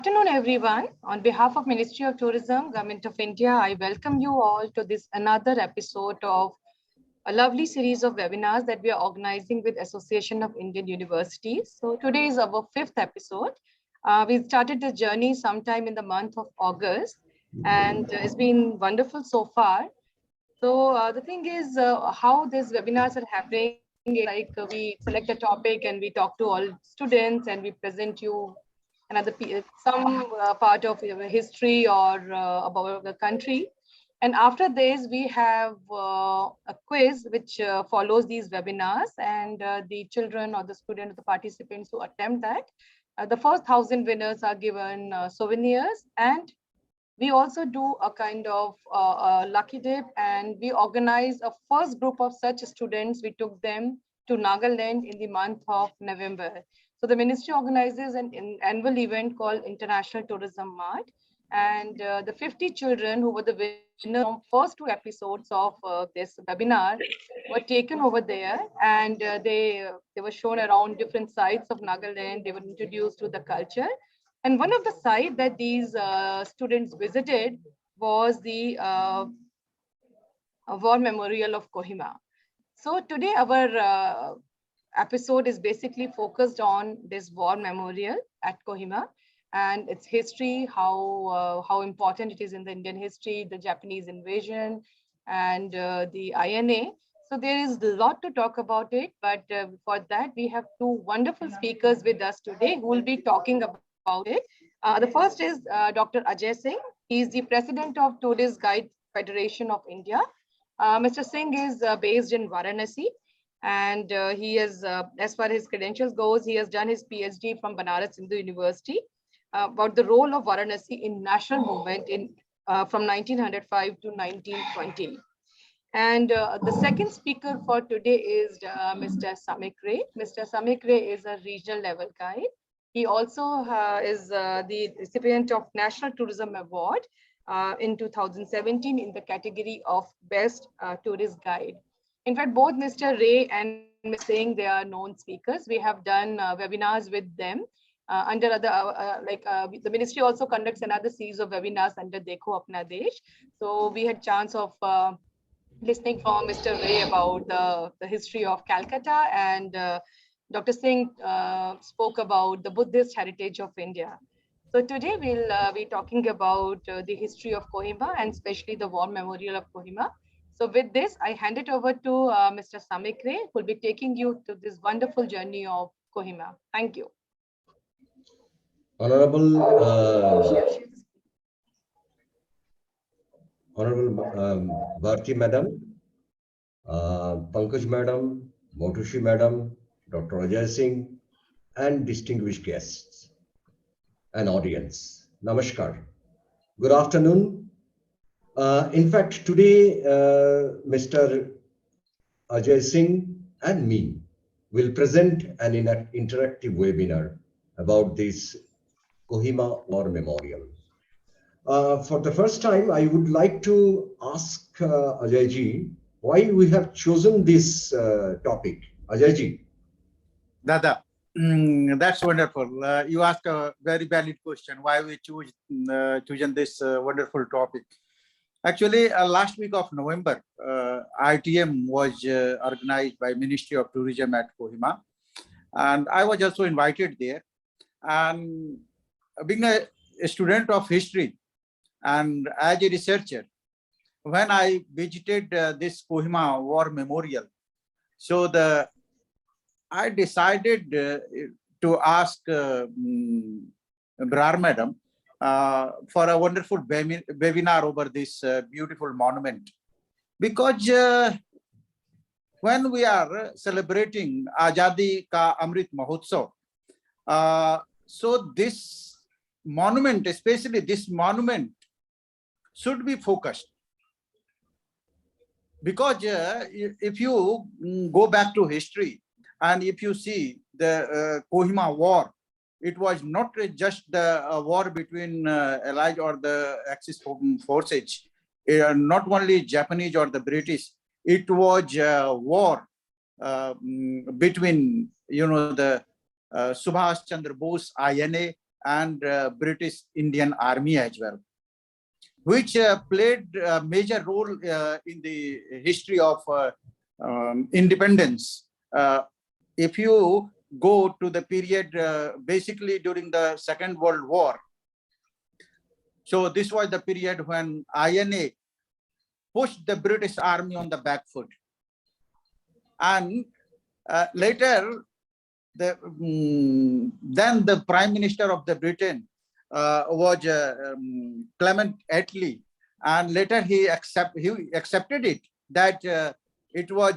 Good afternoon, everyone. On behalf of Ministry of Tourism, Government of India, I welcome you all to this another episode of a lovely series of webinars that we are organizing with Association of Indian Universities. So today is our fifth episode. We started the journey sometime in the month of August, and it's been wonderful so far. So the thing is, how these webinars are happening is like we select a topic and we talk to all students and we present you another some part of history or about the country. And after this, we have a quiz which follows these webinars, and the children or the students, the participants who attempt that, the first 1,000 winners are given souvenirs, and we also do a kind of lucky dip, and we organize a first group of such students. We took them to Nagaland in the month of November. So the ministry organizes an annual event called International Tourism Mart, and the 50 children who were the winners from first two episodes of this webinar were taken over there, and they were shown around different sites of Nagaland. They were introduced to the culture. And one of the sites that these students visited was the War Memorial of Kohima. So today our episode is basically focused on this war memorial at Kohima and its history, how important it is in the Indian history, the Japanese invasion, and the INA. So there is a lot to talk about it, but for that we have two wonderful speakers with us today who will be talking about it. The first is Dr. Ajay Singh. He is the president of Tourist Guide Federation of India. Mr. Singh is based in Varanasi, and he is, as far as his credentials goes, he has done his PhD from Banaras Hindu University about the role of Varanasi in national movement from 1905 to 1920. And the second speaker for today is Mr. Samik Ray. Mr. Samik Ray is a regional level guide. He also is the recipient of National Tourism Award in 2017 in the category of Best Tourist Guide. In fact, both Mr. Ray and Ms. Singh, they are known speakers. We have done webinars with them under other, the ministry also conducts another series of webinars under Dekho Apna Desh. So we had chance of listening from Mr. Ray about the history of Calcutta, and Dr. Singh spoke about the Buddhist heritage of India. So today we'll be talking about the history of Kohima and especially the War Memorial of Kohima. So with this, I hand it over to Mr. Samik Ray, who will be taking you to this wonderful journey of Kohima. Thank you. Honorable Bharti Madam, Pankaj Madam, Motushi Madam, Dr. Ajay Singh, and distinguished guests and audience. Namaskar. Good afternoon. In fact, today, Mr. Ajay Singh and me will present an interactive webinar about this Kohima War Memorial. For the first time, I would like to ask Ajay ji why we have chosen this topic. Ajay ji. Dada, that's wonderful. You asked a very valid question, why we chosen this wonderful topic. Actually, last week of November, ITM was organized by Ministry of Tourism at Kohima, and I was also invited there. And being a student of history and as a researcher, when I visited this Kohima War Memorial, so I decided to ask Brar Madam for a wonderful webinar over this beautiful monument. Because when we are celebrating Azadi Ka Amrit Mahotsav, so this monument, especially this monument, should be focused. Because if you go back to history, and if you see the Kohima War, it was not just the war between Allied or the Axis forces, not only Japanese or the British. It was a war between, the Subhash Chandra Bose INA and British Indian Army as well, which played a major role in the history of independence. If you go to the period basically during the Second World War, so this was the period when INA pushed the British Army on the back foot. And later, then the Prime Minister of the Britain was Clement Attlee, and later he accepted it, that it was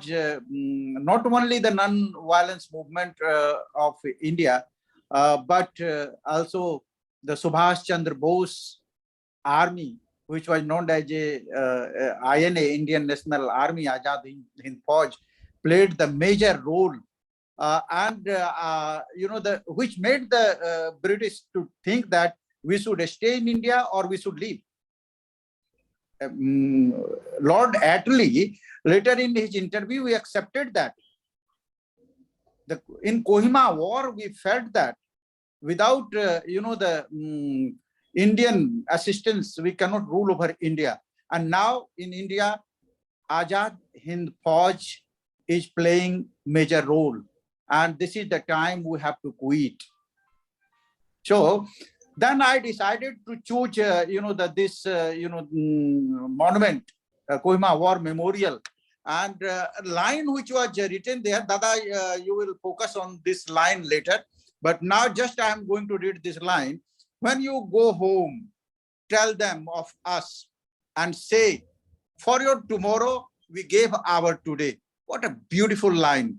not only the non-violence movement of India, but also the Subhash Chandra Bose Army, which was known as INA, Indian National Army, Azad Hind Fauj, played the major role, which made the British to think that we should stay in India or we should leave. Lord Attlee, later in his interview, he accepted that. In Kohima war, we felt that without, the Indian assistance, we cannot rule over India. And now in India, Azad Hind Fauj is playing major role. And this is the time we have to quit. So then I decided to choose, this monument, Kohima War Memorial, and line which was written there. Dada, you will focus on this line later. But now just I am going to read this line. When you go home, tell them of us and say, for your tomorrow, we gave our today. What a beautiful line.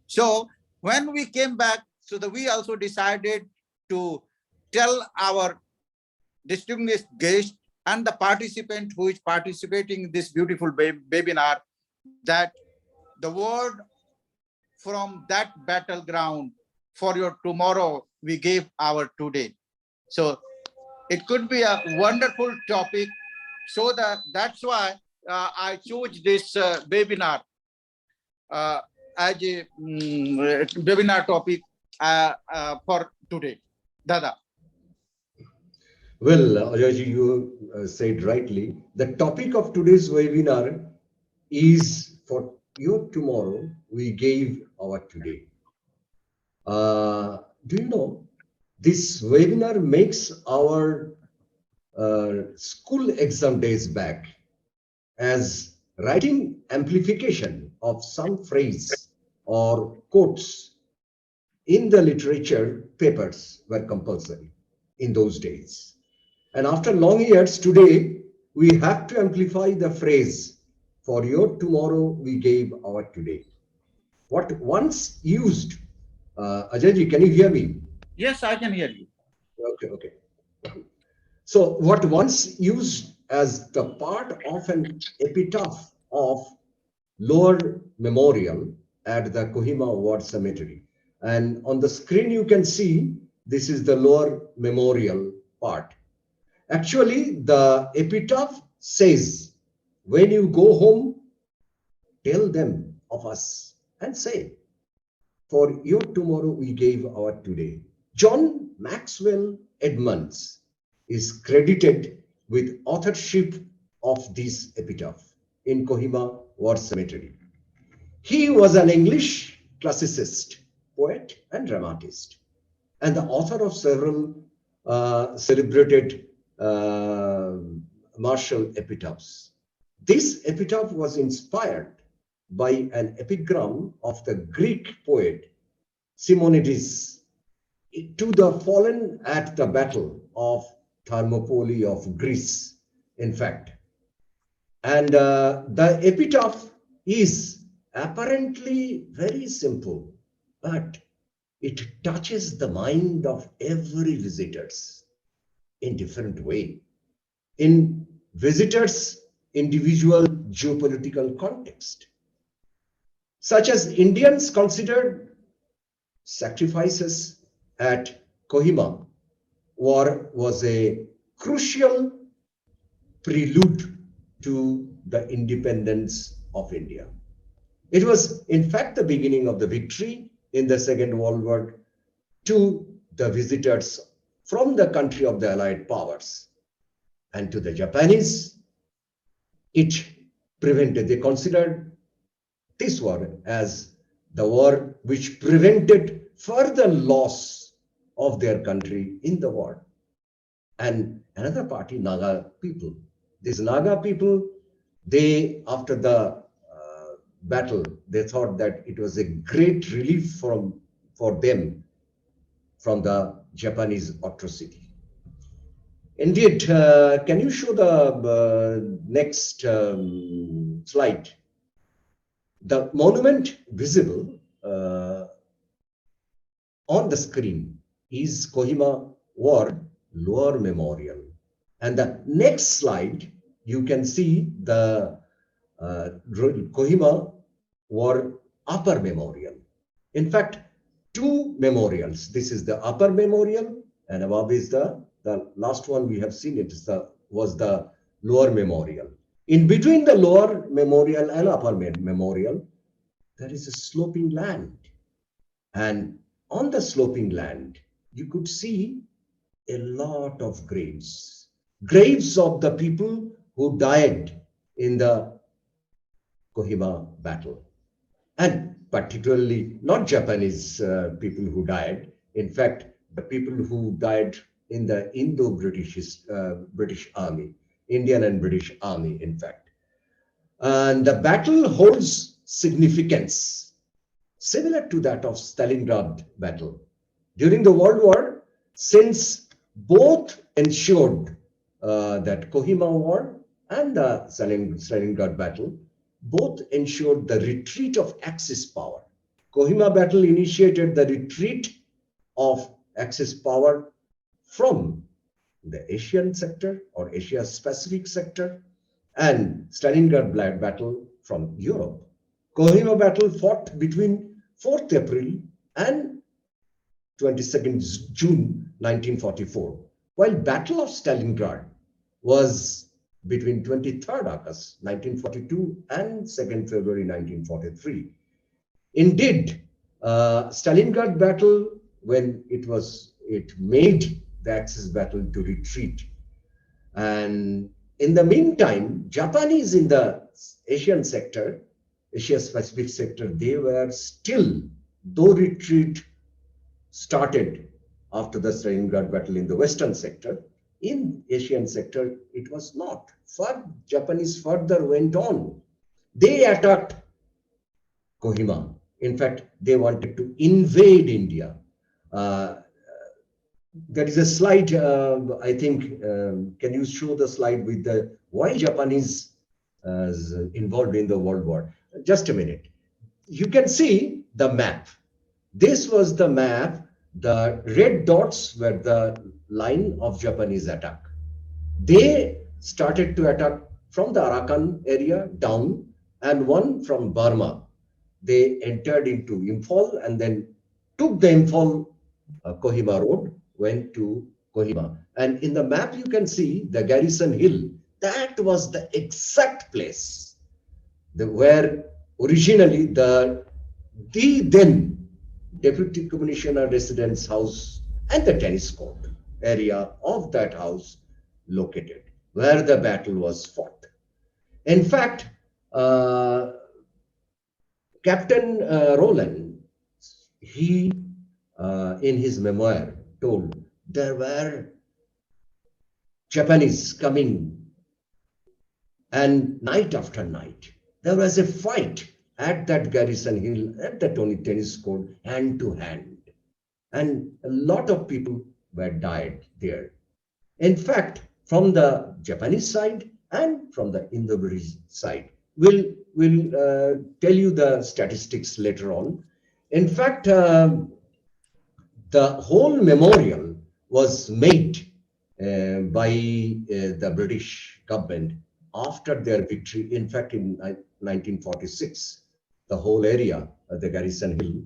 So when we came back, so we also decided to tell our distinguished guest and the participant who is participating in this beautiful webinar that the word from that battleground, for your tomorrow, we gave our today. So it could be a wonderful topic. So that's why I chose this webinar as a webinar topic for today. Dada. Well, Ajayji, you said rightly. The topic of today's webinar is for your tomorrow, we gave our today. Do you know, this webinar makes our school exam days back, as writing amplification of some phrase or quotes in the literature papers were compulsory in those days. And after long years, today, we have to amplify the phrase, for your tomorrow, we gave our today. What once used, Ajayji, can you hear me? Yes, I can hear you. Okay. So what once used as the part of an epitaph of Lower Memorial at the Kohima War Cemetery. And on the screen, you can see this is the Lower Memorial part. Actually, the epitaph says, when you go home, tell them of us and say, for your tomorrow, we gave our today. John Maxwell Edmonds is credited with authorship of this epitaph in Kohima War Cemetery. He was an English classicist, poet, and dramatist, and the author of several celebrated martial epitaphs. This epitaph was inspired by an epigram of the Greek poet Simonides to the fallen at the battle of Thermopylae of Greece, in fact. And the epitaph is apparently very simple, but it touches the mind of every visitors in different way, in visitors' individual geopolitical context, such as Indians considered sacrifices at Kohima War was a crucial prelude to the independence of India. It was, in fact, the beginning of the victory in the Second World War to the visitors from the country of the Allied powers. And to the Japanese, it prevented, they considered this war as the war which prevented further loss of their country in the war. And another party, Naga people. These Naga people, they, after the battle, they thought that it was a great relief for them from the Japanese atrocity. Indeed, can you show the next slide? The monument visible on the screen is Kohima War Lower Memorial. And the next slide, you can see the Kohima War Upper Memorial. In fact, two memorials. This is the upper memorial, and above is the last one we have seen. It is was the lower memorial. In between the lower memorial and upper memorial, there is a sloping land. And on the sloping land, you could see a lot of graves. Graves of the people who died in the Kohima battle. And particularly not Japanese people who died. In fact, the people who died in the British Army, Indian and British Army, in fact. And the battle holds significance similar to that of Stalingrad battle. During the World War, since both ensured that Kohima War and the Stalingrad battle, both ensured the retreat of Axis power. Kohima battle initiated the retreat of Axis power from the Asian sector or Asia-Pacific sector, and Stalingrad battle from Europe. Kohima battle fought between 4th April and 22nd June 1944, while Battle of Stalingrad was between 23rd August 1942 and 2nd February 1943. Indeed, Stalingrad battle, when it made the Axis battle to retreat. And in the meantime, Japanese in the Asian sector, Asia-Pacific sector, they were still, though retreat started after the Stalingrad battle in the Western sector, in Asian sector, it was not. Japanese further went on. They attacked Kohima. In fact, they wanted to invade India. There is a slide, I think, can you show the slide with the why Japanese is involved in the World War? Just a minute. You can see the map. This was the map. The red dots were the line of Japanese attack. They started to attack from the Arakan area down, and one from Burma. They entered into Imphal and then took the Imphal Kohima road, went to Kohima. And in the map, you can see the Garrison Hill. That was the exact place where originally the then Deputy Commissioner residence house and the tennis court area of that house located, where the battle was fought. In fact, Captain Rowland, he in his memoir told there were Japanese coming, and night after night there was a fight at that Garrison Hill, at the tennis court, hand to hand, and a lot of people were died there. In fact, from the Japanese side and from the Indo-British side, we'll tell you the statistics later on. In fact, the whole memorial was made by the British government after their victory. In fact, in 1946, the whole area, the Garrison Hill,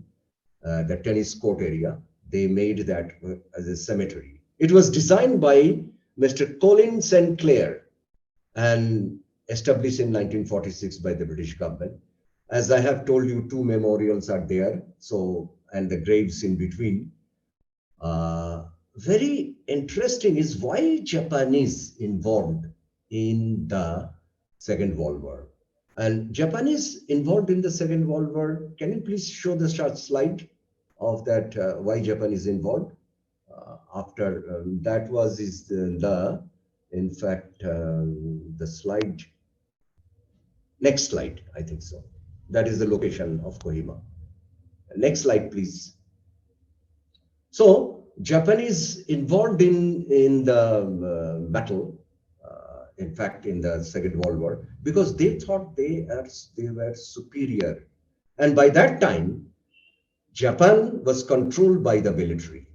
the tennis court area, they made that as a cemetery. It was designed by Mr. Colin St. Clair and established in 1946 by the British government. As I have told you, two memorials are there, so, and the graves in between. Very interesting is why Japanese involved in the Second World War. And Japanese involved in the Second World War. Can you please show the short slide of that, why Japan is involved? After that was in fact, the slide, next slide, I think so. That is the location of Kohima. Next slide, please. So Japan is involved in the battle, in fact, in the Second World War, because they thought they were superior. And by that time, Japan was controlled by the military.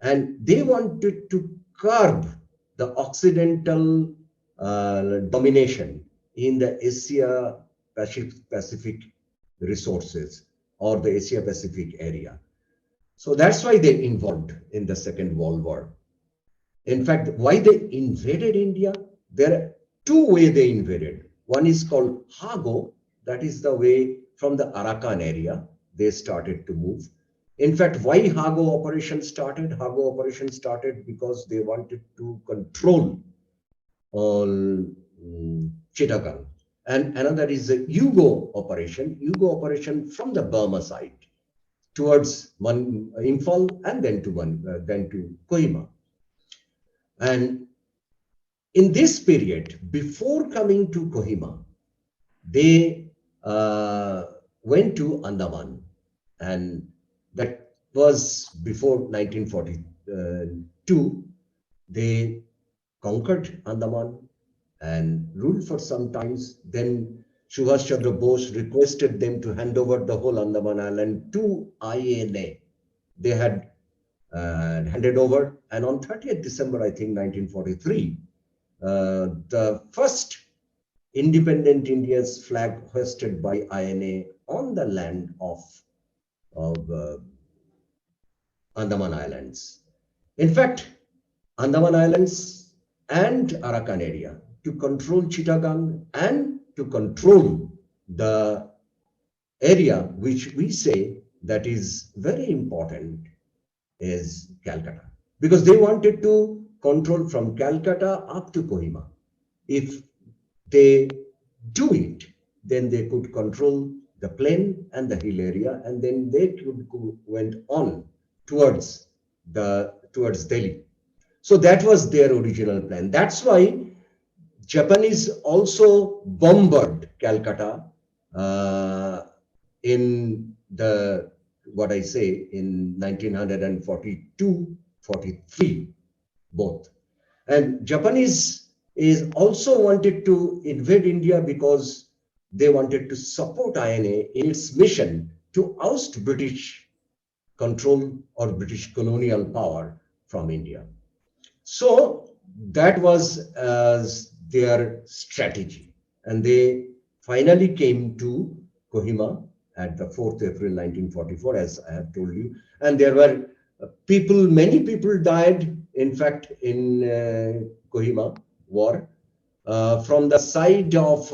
And they wanted to curb the Occidental domination in the Asia Pacific resources or the Asia Pacific area. So that's why they involved in the Second World War. In fact, why they invaded India? There are two ways they invaded. One is called Hago, that is the way from the Arakan area they started to move. In fact, why Hago operation started? Hago operation started because they wanted to control all Chittagong. And another is the Yugo operation from the Burma side towards one Imphal and then to Kohima. And in this period, before coming to Kohima, they went to Andaman, and that was before 1942. They conquered Andaman and ruled for some times. Then Subhash Chandra Bose requested them to hand over the whole Andaman Island to INA. They had handed over, and on 30th December, I think 1943, the first independent India's flag hoisted by INA on the land of Andaman Islands. In fact, Andaman Islands and Arakan area, to control Chittagong and to control the area which we say that is very important is Calcutta, because they wanted to control from Calcutta up to Kohima. If they do it, then they could control the plain and the hill area, and then they went on towards Delhi. So that was their original plan. That's why Japanese also bombarded Calcutta in the, what I say, in 1942-43, both. And Japanese is also wanted to invade India because they wanted to support INA in its mission to oust British control or British colonial power from India. So that was their strategy. And they finally came to Kohima at the 4th April 1944, as I have told you. And there were many people died, in fact, in Kohima war, from the side of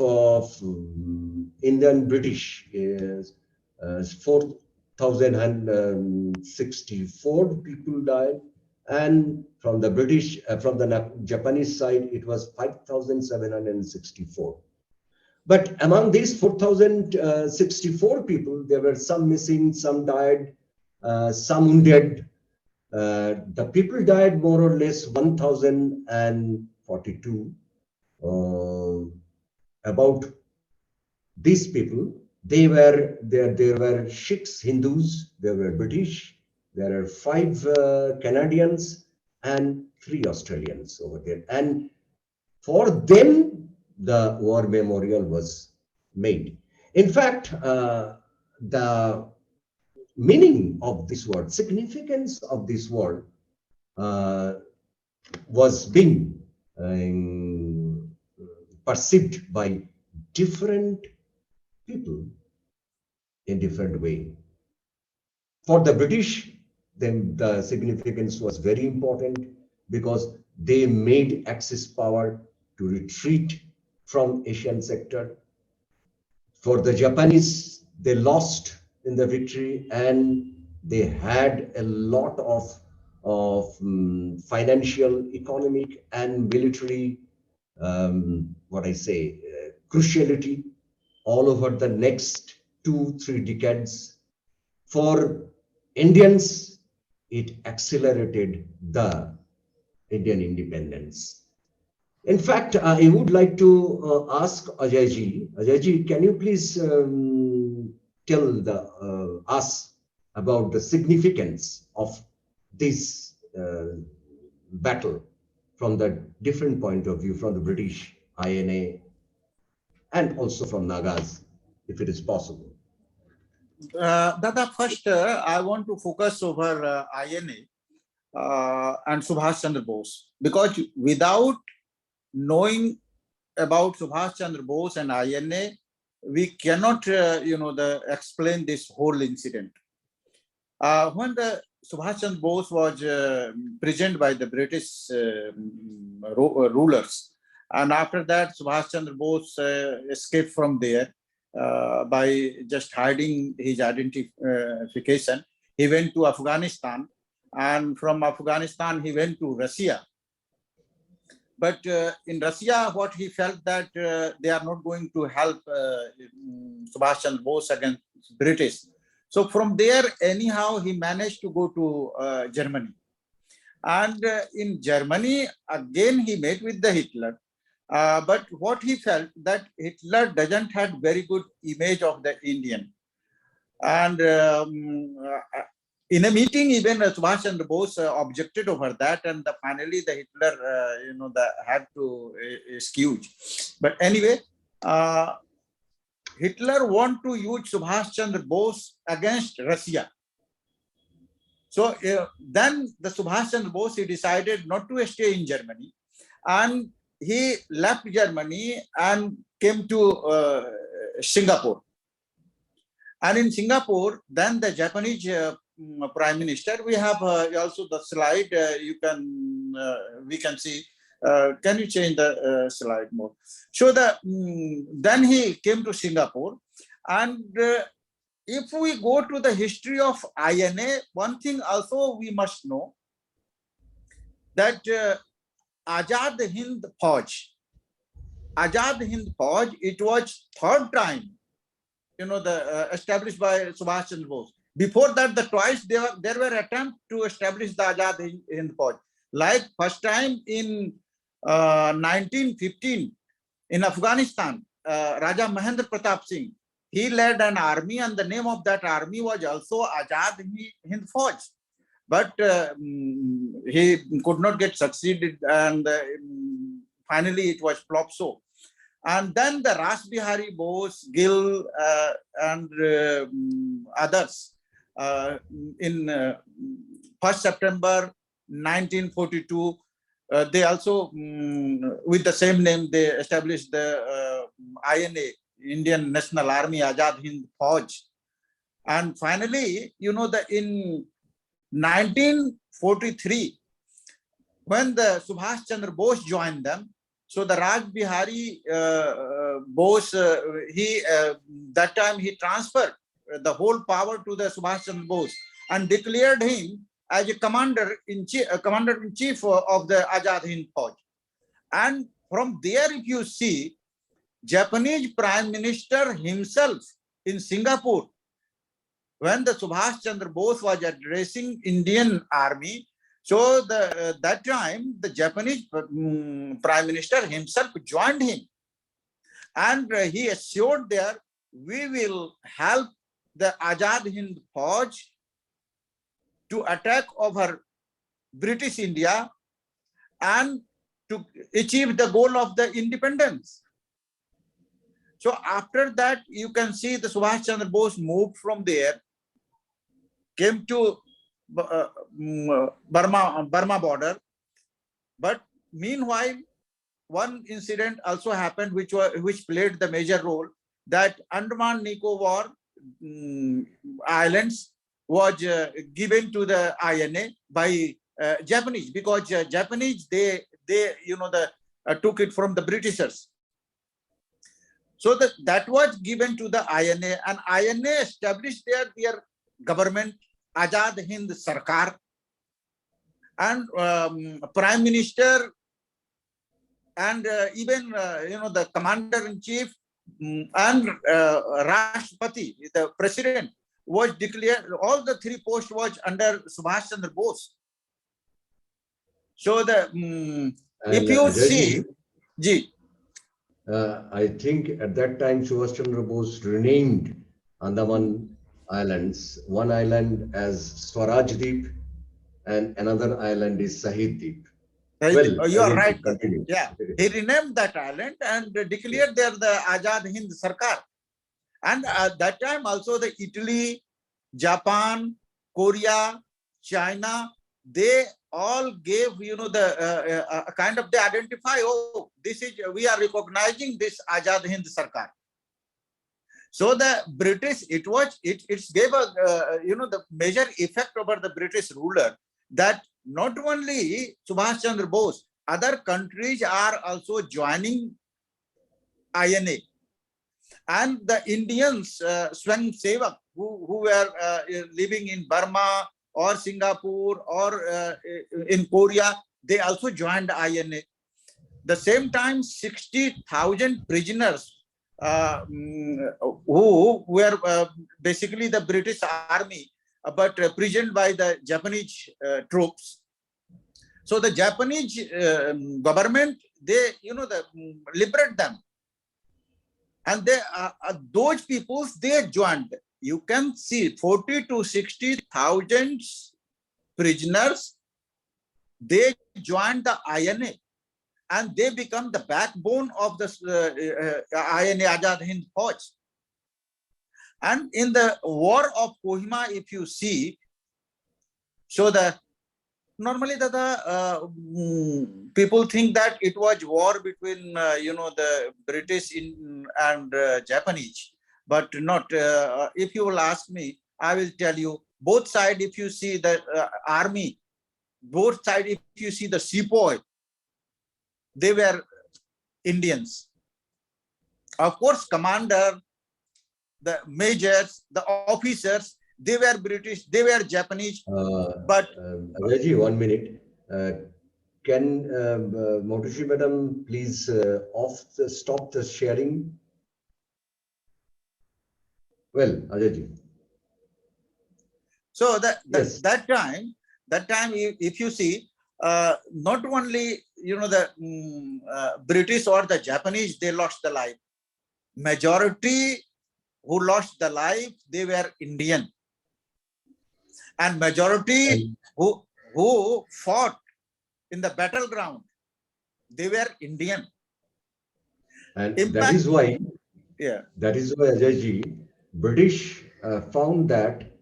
Indian British. 4,064 people died, and from the British, from the Japanese side, it was 5,764. But among these 4,064 people, there were some missing, some died, some wounded. The people died more or less 1,042. About these people, there were Sikhs, Hindus, there were British, there are 5 Canadians and 3 Australians over there. And for them, the war memorial was made. In fact, the meaning of this word, significance of this word was being perceived by different people in different way. For the British, then the significance was very important because they made Axis power to retreat from Asian sector. For the Japanese, they lost in the victory, and they had a lot of of financial, economic, and military, cruciality all over the next 2-3 decades. For Indians, it accelerated the Indian independence. In fact, I would like to ask Ajay ji. Ajay ji, can you please tell us about the significance of this battle from the different point of view, from the British INA and also from Nagas, if it is possible? Dada, first, I want to focus over INA and Subhash Chandra Bose, because without knowing about Subhash Chandra Bose and INA, we cannot, explain this whole incident. When the Subhash Chandra Bose was prisoned by the British rulers, and after that Subhash Chandra Bose escaped from there by just hiding his identification. He went to Afghanistan, and from Afghanistan he went to Russia. But in Russia, what he felt that they are not going to help Subhash Chandra Bose against British. So from there, anyhow, he managed to go to Germany. And in Germany, again, he met with the Hitler. But what he felt that Hitler doesn't have very good image of the Indian. And in a meeting, even Subhash Chandra Bose objected over that, and finally the Hitler, had to excuse. But anyway, Hitler want to use Subhash Chandra Bose against Russia. So then the Subhash Chandra Bose, he decided not to stay in Germany, and he left Germany and came to Singapore. And in Singapore, then the Japanese Prime Minister, we have also the slide, we can see. Can you change the slide more? So then he came to Singapore, and if we go to the history of INA, one thing also we must know that Azad Hind Fauj, it was third time, established by Subhash Chandra Bose. Before that, twice there were attempts to establish the Azad Hind Fauj. Like first time in 1915 in Afghanistan, Raja Mahendra Pratap Singh, he led an army, and the name of that army was also Azad Hind Fauj. But he could not get succeeded, and finally it was flopped. So, and then the Ras Bihari Bose, Gill, and others in 1st September 1942, they also, with the same name, they established the INA, Indian National Army, Azad Hind Fauj. And finally, in 1943, when the Subhash Chandra Bose joined them, so the Raj Bihari Bose, that time he transferred the whole power to the Subhash Chandra Bose and declared him as a commander-in-chief of the Azad Hind Fauj. And from there, if you see, Japanese Prime Minister himself in Singapore, when the Subhash Chandra Bose was addressing Indian Army, so that time the Japanese Prime Minister himself joined him, and he assured there, we will help the Azad Hind Fauj to attack over British India and to achieve the goal of the independence. So after that, you can see the Subhash Chandra Bose moved from there, came to Burma border. But meanwhile, one incident also happened which played the major role, that Andaman Nicobar Islands was given to the INA by Japanese, because Japanese they took it from the Britishers. So that was given to the INA, and INA established their government, Azad Hind Sarkar. and Prime Minister and even the Commander-in-Chief and Rashtrapati, the President, was declared. All the three posts was under Subhash Chandra Bose. So the if you see, Ji. I think at that time Subhash Chandra Bose renamed Andaman Islands, one island as Swaraj Deep and another island is Sahid Deep. Well, you are right. Continue. Yeah, he renamed that island and declared there the Azad Hind Sarkar. And at that time also the Italy, Japan, Korea, China, they all gave, the kind of, they identify, oh, this is, we are recognizing this Azad Hind Sarkar. So the British, it gave a, the major effect over the British ruler, that not only Subhash Chandra Bose, other countries are also joining INA. And the Indians, Swang Sevak, who were living in Burma or Singapore or in Korea, they also joined INA. The same time, 60,000 prisoners who were basically the British army, but prisoned by the Japanese troops. So the Japanese government, they, liberate them. And they, those people, they joined. You can see 40 to 60,000 prisoners, they joined the INA. And they become the backbone of the INA Azad Hind Fauj. And in the war of Kohima, if you see, so the normally people think that it was war between the British and Japanese, but not. If you will ask me, I will tell you both sides. If you see the army, both sides. If you see the sepoy, they were Indians. Of course, commander, the majors, the officers, they were British, they were Japanese. But Ajay, 1 minute. Can Motoshi Madam please stop the sharing? Well, Ajay. So yes. that time, if you see, not only the British or the Japanese, they lost the life. Majority who lost the life, they were Indian. And majority who fought in the battleground, they were Indian. And that is why, Ajay, British found that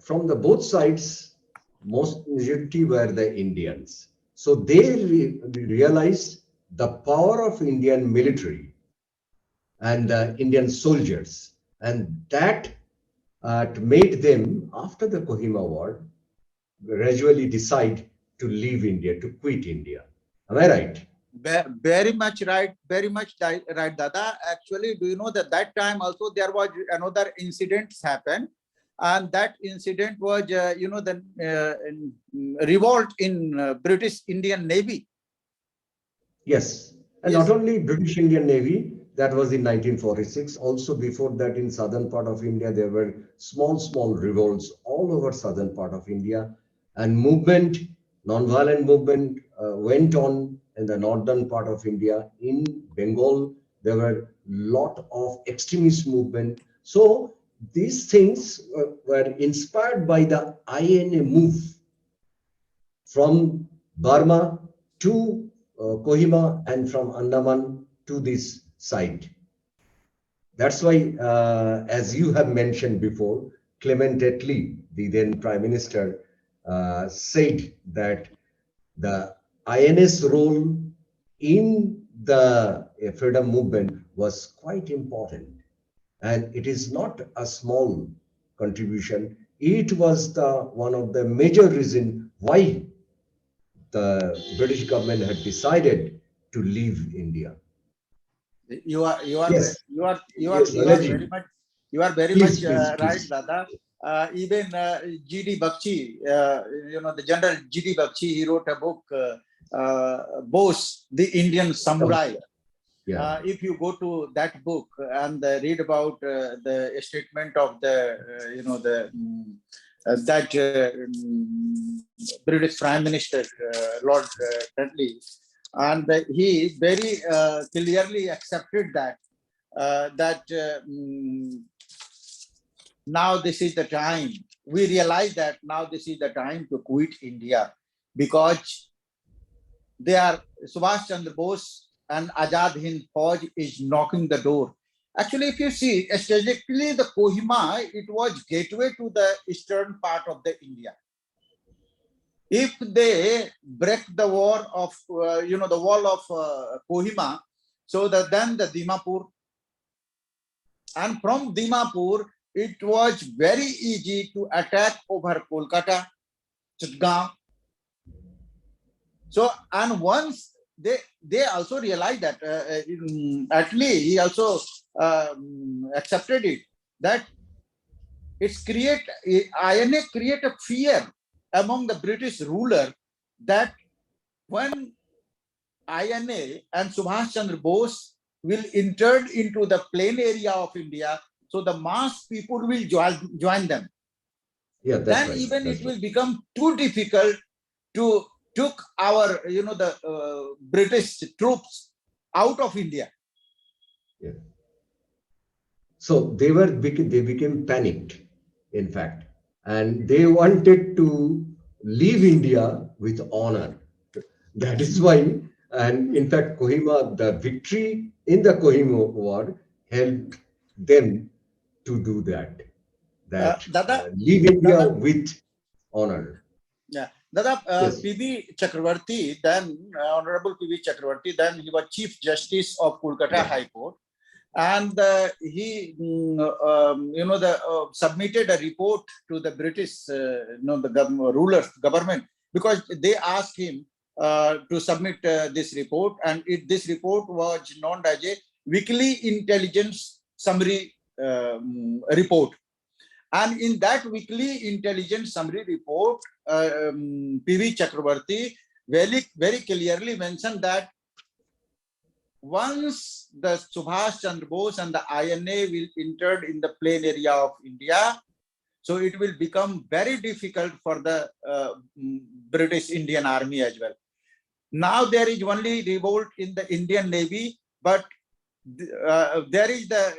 from the both sides, most majority were the Indians. So they realized the power of Indian military and Indian soldiers, and that made them, after the Kohima War, gradually decide to leave India, to quit India. Am I right? Very much right, right, Dada. Actually, do you know that time also there was another incident happened, and that incident was, the revolt in British Indian Navy. Yes, and not only British Indian Navy, that was in 1946. Also before that, in southern part of India, there were small revolts all over southern part of India, and non-violent movement went on in the northern part of India. In Bengal, there were lot of extremist movement. So these things were inspired by the INA move from Burma to Kohima and from Andaman to this site. That's why, as you have mentioned before, Clement Attlee, the then Prime Minister, said that the INA's role in the freedom movement was quite important. And it is not a small contribution. It was one of the major reasons why the British government had decided to leave India. You are yes. very much right, Dada. Even G.D. Bakshi, the General G.D. Bakshi, he wrote a book, Bose, the Indian Samurai. Yeah. If you go to that book and read about the statement of that British Prime Minister, Lord Dudley, and he very clearly accepted that now this is the time. We realize that now this is the time to quit India, because they are Subhash Chandra Bose and Azad Hind Fauj is knocking the door. Actually, if you see, strategically, the Kohima, it was gateway to the eastern part of the India. If they break the war of, the wall of Kohima, so that then the Dimapur, and from Dimapur, it was very easy to attack over Kolkata, Chitgaon. So, and once they also realized that, Attlee, he also accepted it, that it's INA create a fear among the British ruler that when INA and Subhash Chandra Bose will enter into the plain area of India, so the mass people will join them. Yeah, that's then right. Even That's it will become too difficult to took our, the British troops out of India. Yeah. So they became panicked, in fact, and they wanted to leave India with honor. That is why, and in fact, Kohima, the victory in the Kohima War helped them to do that. Leave India Dada, with honor. yeah, Dada, Yes. P.B. Chakravarti, then Honorable P.B. Chakravarti, then he was Chief Justice of Kolkata High Court, and he, submitted a report to the British, the government, because they asked him to submit this report, and this report was known as a weekly intelligence summary report. And in that weekly intelligence summary report, P.V. Chakravarti very, very clearly mentioned that once the Subhash Chandra Bose and the INA will enter in the plain area of India, so it will become very difficult for the British Indian Army as well. Now there is only revolt in the Indian Navy, but there is there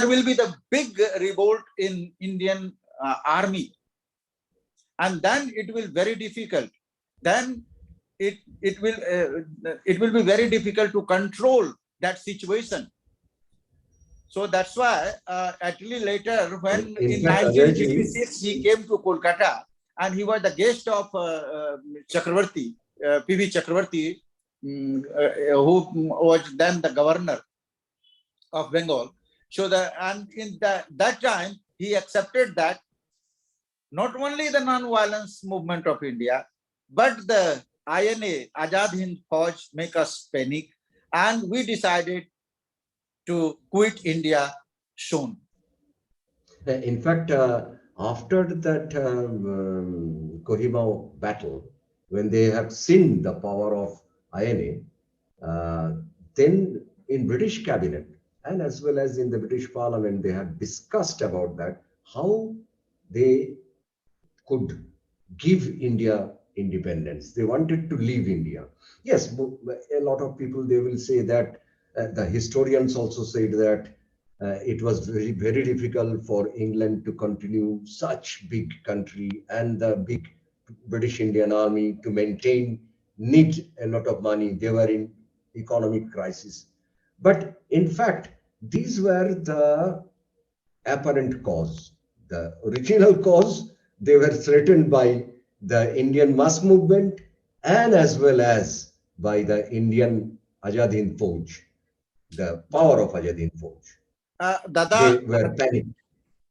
will be the big revolt in Indian Army, and then it will very difficult. Then it will be very difficult to control that situation. So that's why actually later, when in 1956 he came to Kolkata and he was the guest of Chakravarti, P.V. Chakravarti, who was then the governor of Bengal. So in that time he accepted that not only the non-violence movement of India, but the INA, Azad Hind Fauj, make us panic, and we decided to quit India soon. In fact, after that Kohima battle, when they have seen the power of INA, then in British cabinet and as well as in the British Parliament, they have discussed about that, how they could give India independence. They wanted to leave India. Yes, a lot of people, they will say that, the historians also said that it was very, very difficult for England to continue such big country, and the big British Indian Army to maintain need a lot of money. They were in economic crisis. But in fact, these were the apparent cause. The original cause, they were threatened by the Indian mass movement and as well as by the Indian Azad Hind Fauj, the power of Azad Hind Fauj. Dada, they were panicked.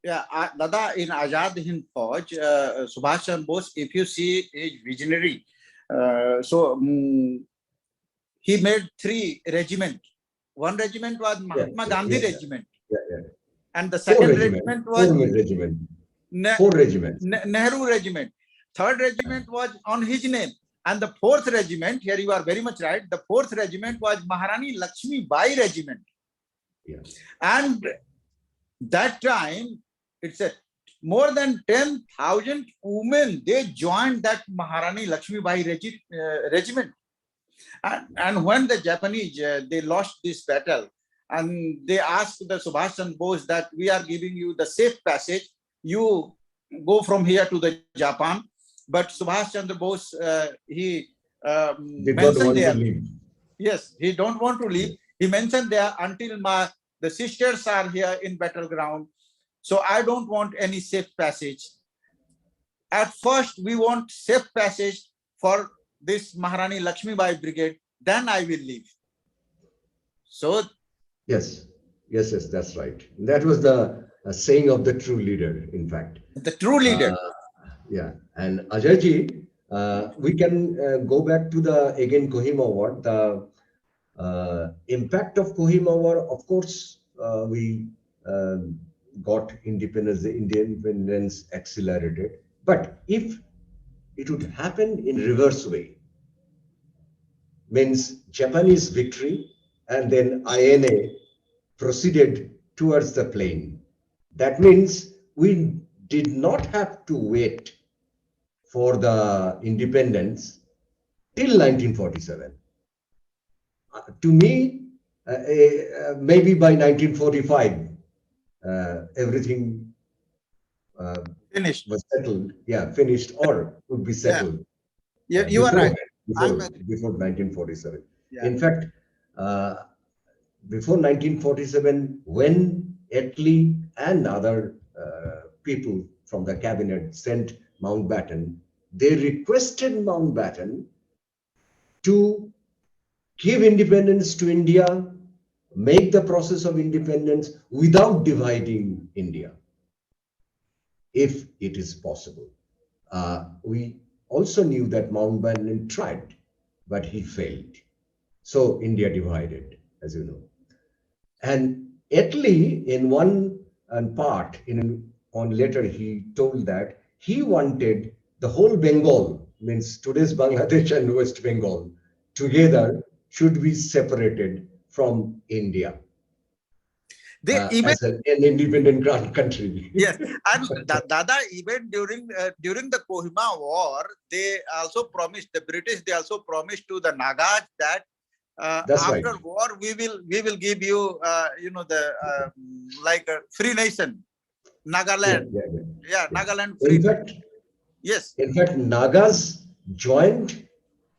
Yeah, Dada, in Azad Hind Fauj, Subhash Chandra Bose, if you see, is visionary. He made 3 regiments. One regiment was Mahatma Gandhi regiment. And the Four second regiment. regiment was Four regiments. Nehru regiment. Third regiment was on his name. And the fourth regiment, here you are very much right, the fourth regiment was Maharani Lakshmi Bai regiment. Yeah. And that time, it's a more than 10,000 women, they joined that Maharani Lakshmi Bai regiment. And when the Japanese, they lost this battle, and they asked the Subhash Chandra Bose that we are giving you the safe passage, you go from here to the Japan. But Subhash Chandra Bose, he mentioned there, yes, he don't want to leave. He mentioned there, until the sisters are here in battleground, so I don't want any safe passage. At first, we want safe passage for this Maharani Lakshmi Bai brigade, then I will leave. So yes, that's right. That was the saying of the true leader, in fact. The true leader. Yeah, and Ajayji, we can go back to the again Kohima War. The impact of Kohima War, of course, we got independence. The independence accelerated. But if it would happen in reverse way, means Japanese victory and then INA proceeded towards the plain. That means we did not have to wait for the independence till 1947. To me, maybe by 1945, everything Finished. was settled. Yeah, finished or would be settled. Yeah, you are right. Before 1947. Yeah. In fact, before 1947, when Attlee and other people from the cabinet sent Mountbatten, they requested Mountbatten to give independence to India, make the process of independence without dividing India, if it is possible. We also knew that Mountbatten tried, but he failed. So India divided, as you know. And Attlee, in one part, on letter, he told that he wanted the whole Bengal, means today's Bangladesh and West Bengal, together should be separated from India. As an independent country. Yes, and Dada, even during the Kohima War, they also promised, the British, they also promised to the Nagas that after war we will give you like a free nation, Nagaland. Yeah, Nagaland free. In fact, Nagas joined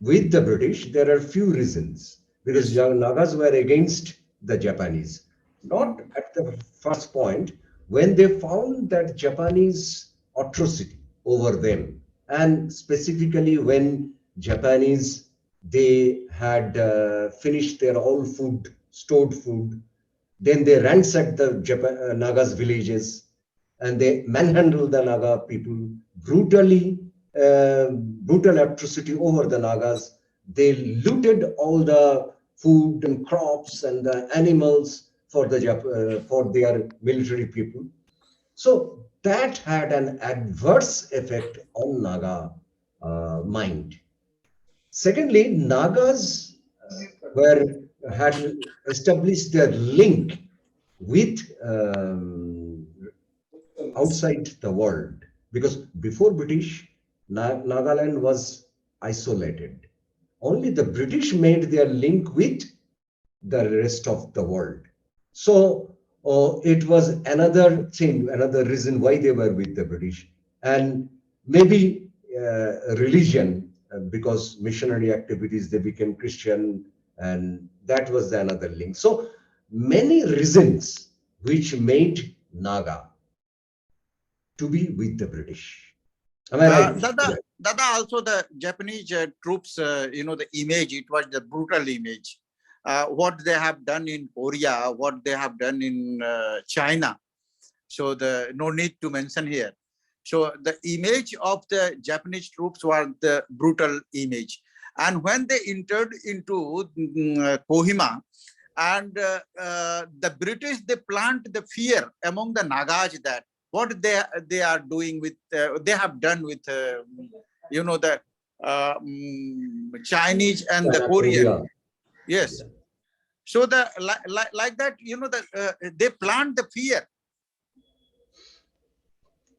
with the British. There are few reasons, because Nagas were against the Japanese. Not at the first point, when they found that Japanese atrocity over them, and specifically when Japanese, they had finished their all food, stored food, then they ransacked the Nagas villages, and they manhandled the Naga people brutally, brutal atrocity over the Nagas. They looted all the food and crops and the animals for their military people. So that had an adverse effect on Naga mind. Secondly, Nagas had established their link with outside the world, because before British, Nagaland was isolated. Only the British made their link with the rest of the world. So it was another thing, another reason why they were with the British. And maybe religion, because missionary activities, they became Christian, and that was another link. So many reasons which made Naga to be with the British. Am I right? Dada, also the Japanese troops, the image, it was the brutal image. What they have done in Korea, what they have done in China. So no need to mention here. So the image of the Japanese troops was the brutal image. And when they entered into Kohima, And the British, they plant the fear among the Nagas that what they are doing with, they have done with, the Chinese and the China, Korean. Korea. Yes. Yeah. So like that, they plant the fear.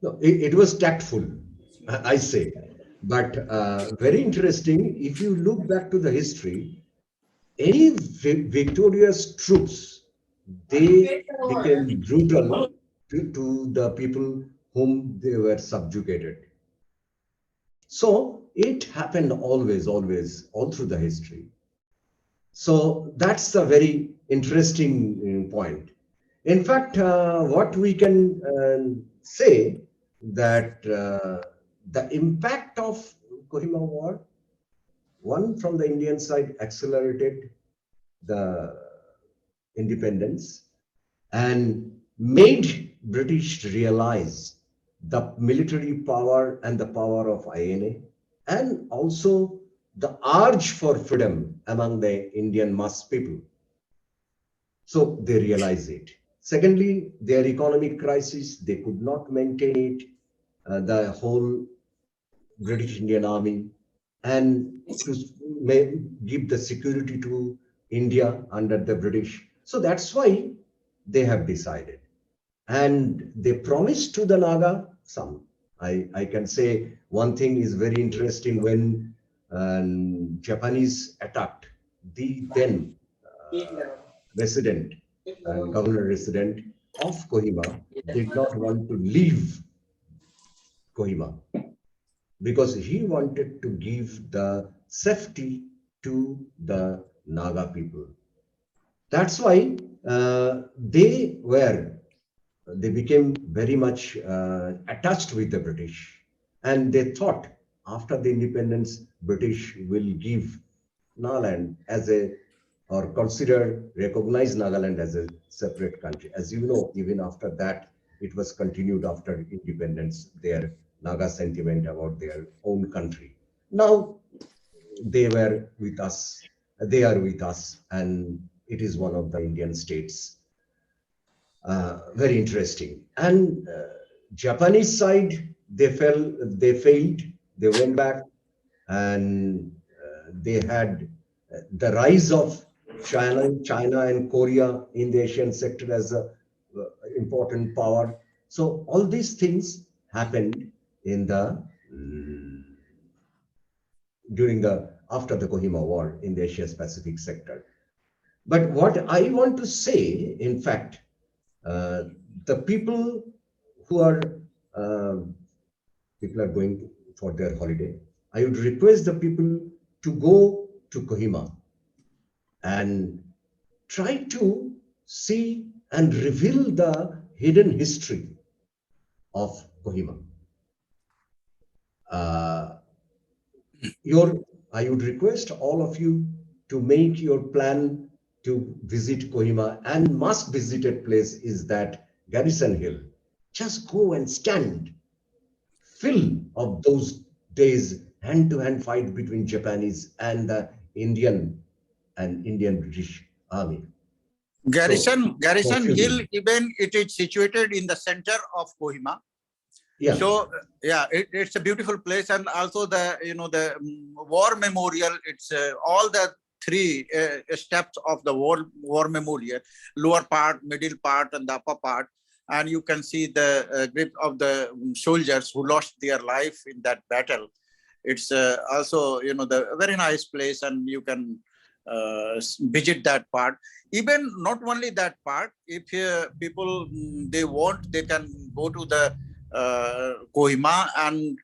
No, it was tactful, I say. But very interesting, if you look back to the history, any victorious troops, they became brutal to the people whom they were subjugated. So it happened always, always, all through the history. So that's a very interesting point. In fact, what we can say that the impact of Kohima War, one from the Indian side accelerated the independence and made British realize the military power and the power of INA, and also the urge for freedom among the Indian mass people. So they realize it. Secondly, their economic crisis, they could not maintain it, the whole British Indian Army, and to give the security to India under the British. So that's why they have decided. And they promised to the Naga some. I can say one thing is very interesting when Japanese attacked the then resident and governor resident of Kohima did not want to leave Kohima because he wanted to give the safety to the Naga people. That's why they became very much attached with the British, and they thought after the independence, British will give Nagaland as a, or recognize Nagaland as a separate country. As you know, even after that, it was continued after independence, their Naga sentiment about their own country. Now they were with us, they are with us, and it is one of the Indian states. Very interesting. And Japanese side, they failed, they went back, and they had the rise of China and Korea in the Asian sector as a important power. So all these things happened in the during the after the Kohima War in the Asia Pacific sector. But what I want to say, in fact, the people who are people are going for their holiday, I would request the people to go to Kohima and try to see and reveal the hidden history of Kohima. I would request all of you to make your plan to visit Kohima, and must visited place is that Garrison Hill. Just go and stand, fill of those days hand-to-hand fight between Japanese and the Indian and Indian British Army. Garrison few Hill, minutes. even it is situated in the center of Kohima. Yeah. So yeah, it's a beautiful place, and also the war memorial. It's all the three steps of the war memorial: lower part, middle part, and the upper part. And you can see the grip of the soldiers who lost their life in that battle. It's also the very nice place, and you can visit that part. Even not only that part, if people they want, they can go to the Kohima, and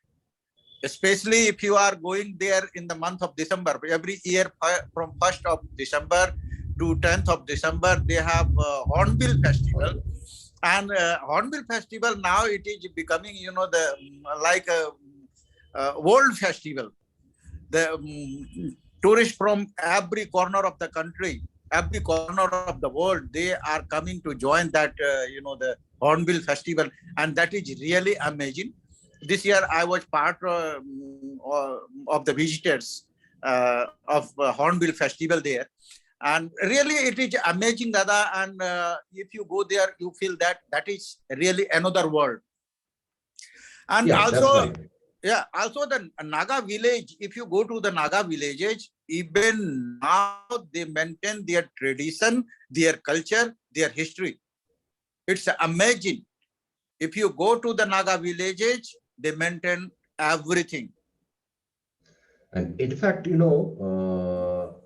especially if you are going there in the month of December, every year from 1st of December to 10th of December, they have Hornbill Festival. And Hornbill Festival now it is becoming, the like a world festival. The tourists from every corner of the country, every corner of the world, they are coming to join that, the Hornbill Festival, and that is really amazing. This year, I was part of the visitors of Hornbill Festival there, And really, it is amazing, Dada. And if you go there, you feel that that is really another world. And Yeah, also, that's right. yeah, also the Naga village, if you go to the Naga villages, even now they maintain their tradition, their culture, their history. It's amazing. If you go to the Naga villages, they maintain everything. And in fact,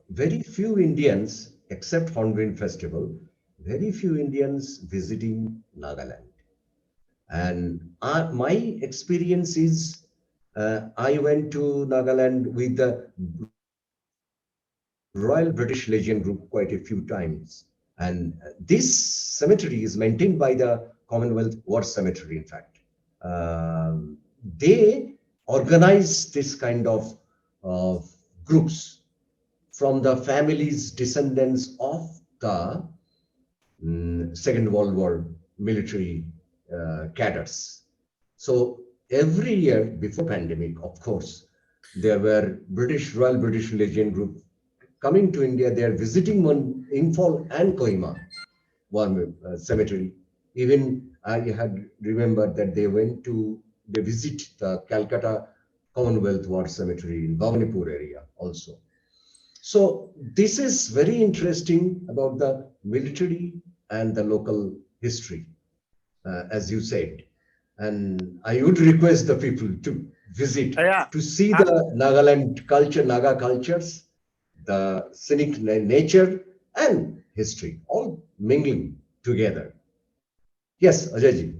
very few Indians, except Hornbill Festival, very few Indians visiting Nagaland. And my experience is, I went to Nagaland with the Royal British Legion Group quite a few times. And this cemetery is maintained by the Commonwealth War Cemetery, in fact. They organize this kind of groups from the families, descendants of the Second World War military cadres. So every year before pandemic, of course, there were Royal British Legion Group coming to India. They are visiting Imphal and Kohima War Cemetery. Even I had remembered that they visit the Calcutta Commonwealth War Cemetery in Bhawanipur area also. So this is very interesting about the military and the local history, as you said. And I would request the people to visit, Yeah. to see the Nagaland culture, Naga cultures, the scenic nature and history, all mingling together. Yes, Ajayji.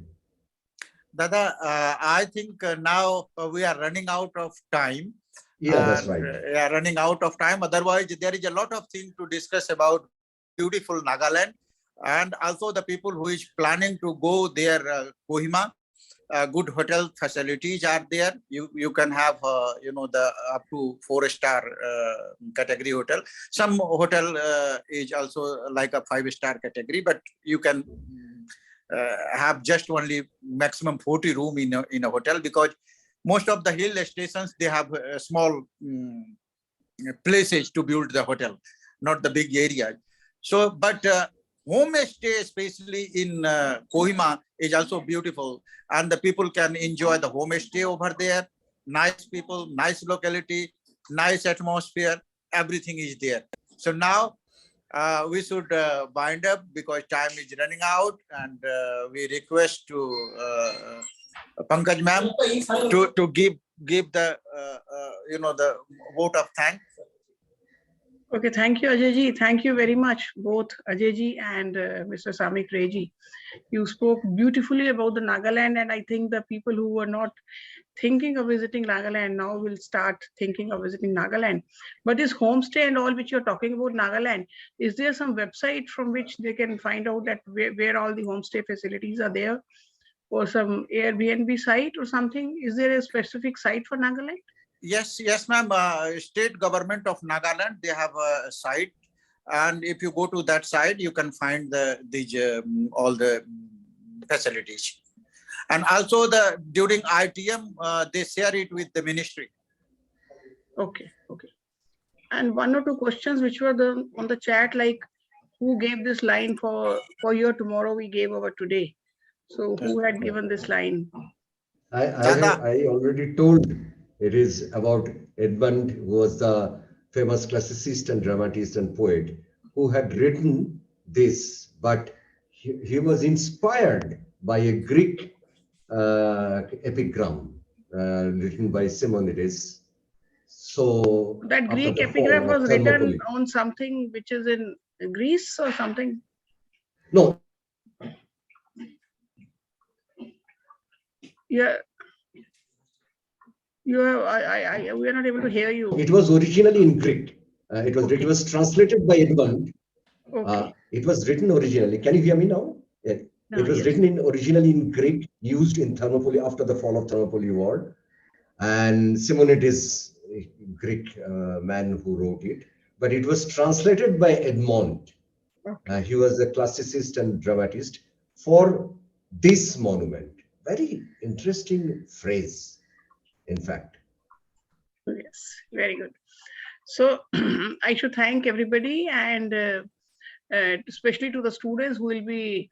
Dada, I think now we are running out of time. Yeah, that's And, right. yeah, running out of time. Otherwise, there is a lot of things to discuss about beautiful Nagaland, and also the people who is planning to go there, Kohima. Good hotel facilities are there. You can have the up to 4-star category hotel. Some hotel is also like a 5-star category, but you can have just only maximum 40 room in a hotel, because most of the hill stations, they have small places to build the hotel, not the big area. So, but homestay, especially in Kohima, is also beautiful, and the people can enjoy the homestay over there. Nice people, nice locality, nice atmosphere, everything is there. So now we should wind up because time is running out, and we request to Pankaj ma'am to give the the vote of thanks. Okay, thank you, Ajayji. Thank you very much, both Ajayji and Mr. Samik Reji. You spoke beautifully about the Nagaland, and I think the people who were not thinking of visiting Nagaland now will start thinking of visiting Nagaland. But this homestay and all which you're talking about Nagaland, is there some website from which they can find out that where all the homestay facilities are there, or some Airbnb site or something? Is there a specific site for Nagaland? Yes, ma'am. State government of Nagaland, they have a site, and if you go to that site, you can find these all the facilities. And also during ITM, they share it with the ministry. Okay. And one or two questions which were on the chat, like who gave this line for your tomorrow we gave over today. So who had given this line? I already told. It is about Edmund, who was the famous classicist and dramatist and poet, who had written this, but he was inspired by a Greek epigram written by Simonides. So that Greek epigraph was written on something which is in Greece or something? No. Yeah. We are not able to hear you. It was originally in Greek. It was translated by Edmund. Okay. It was written originally. Can you hear me now? Yeah. It was written originally in Greek, used in Thermopylae after the fall of Thermopylae War. And Simonides, a Greek man who wrote it. But it was translated by Edmond. Okay. He was a classicist and dramatist for this monument. Very interesting phrase, in fact. Yes, very good. So I should thank everybody, and especially to the students who will be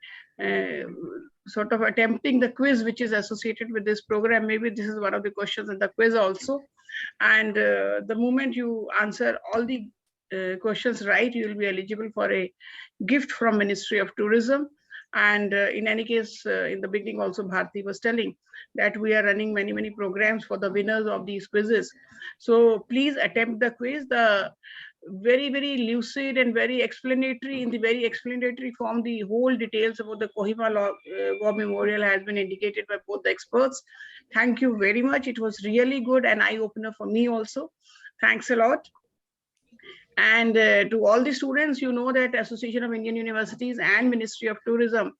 sort of attempting the quiz which is associated with this program. Maybe this is one of the questions in the quiz also. And the moment you answer all the questions right, you will be eligible for a gift from Ministry of Tourism. And in any case, in the beginning also Bharti was telling that we are running many programs for the winners of these quizzes. So please attempt the quiz. The very lucid and very explanatory, in the very explanatory form, the whole details about the Kohima War Memorial has been indicated by both the experts. Thank you very much. It was really good and eye-opener for me also. Thanks a lot. And to all the students, you know that Association of Indian Universities and Ministry of Tourism,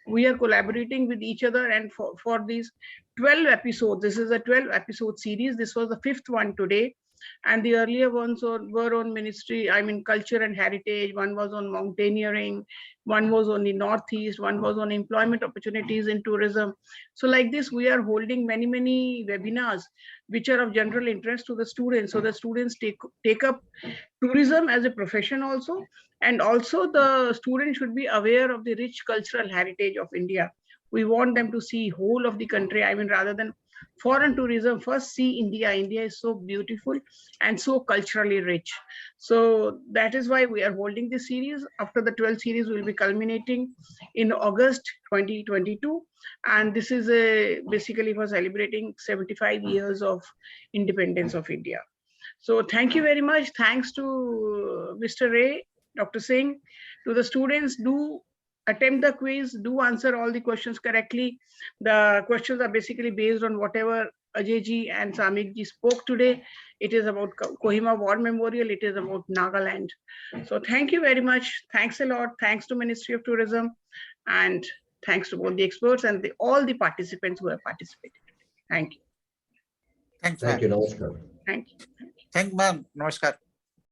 we are collaborating with each other, and for these 12 episodes, this is a 12 episode series. This was the 5th one today. And the earlier ones were on ministry, I mean, culture and heritage. One was on mountaineering, one was on the Northeast, one was on employment opportunities in tourism. So like this, we are holding many webinars which are of general interest to the students. So the students take up tourism as a profession also. And also the students should be aware of the rich cultural heritage of India. We want them to see whole of the country. I mean, rather than foreign tourism, first see India. India is so beautiful and so culturally rich. So that is why we are holding this series. After the 12th series will be culminating in August 2022. And this is basically for celebrating 75 years of independence of India. So thank you very much. Thanks to Mr. Ray, Dr. Singh, to the students. Do attempt the quiz, do answer all the questions correctly. The questions are basically based on whatever Ajay ji and Samik ji spoke today. It is about Kohima War Memorial. It is about Nagaland. So thank you very much. Thanks a lot. Thanks to Ministry of Tourism, and thanks to both the experts and all the participants who have participated. Thank you. Thanks, Thank you. Namaskar. Thank you. Thank you, ma'am. Namaskar.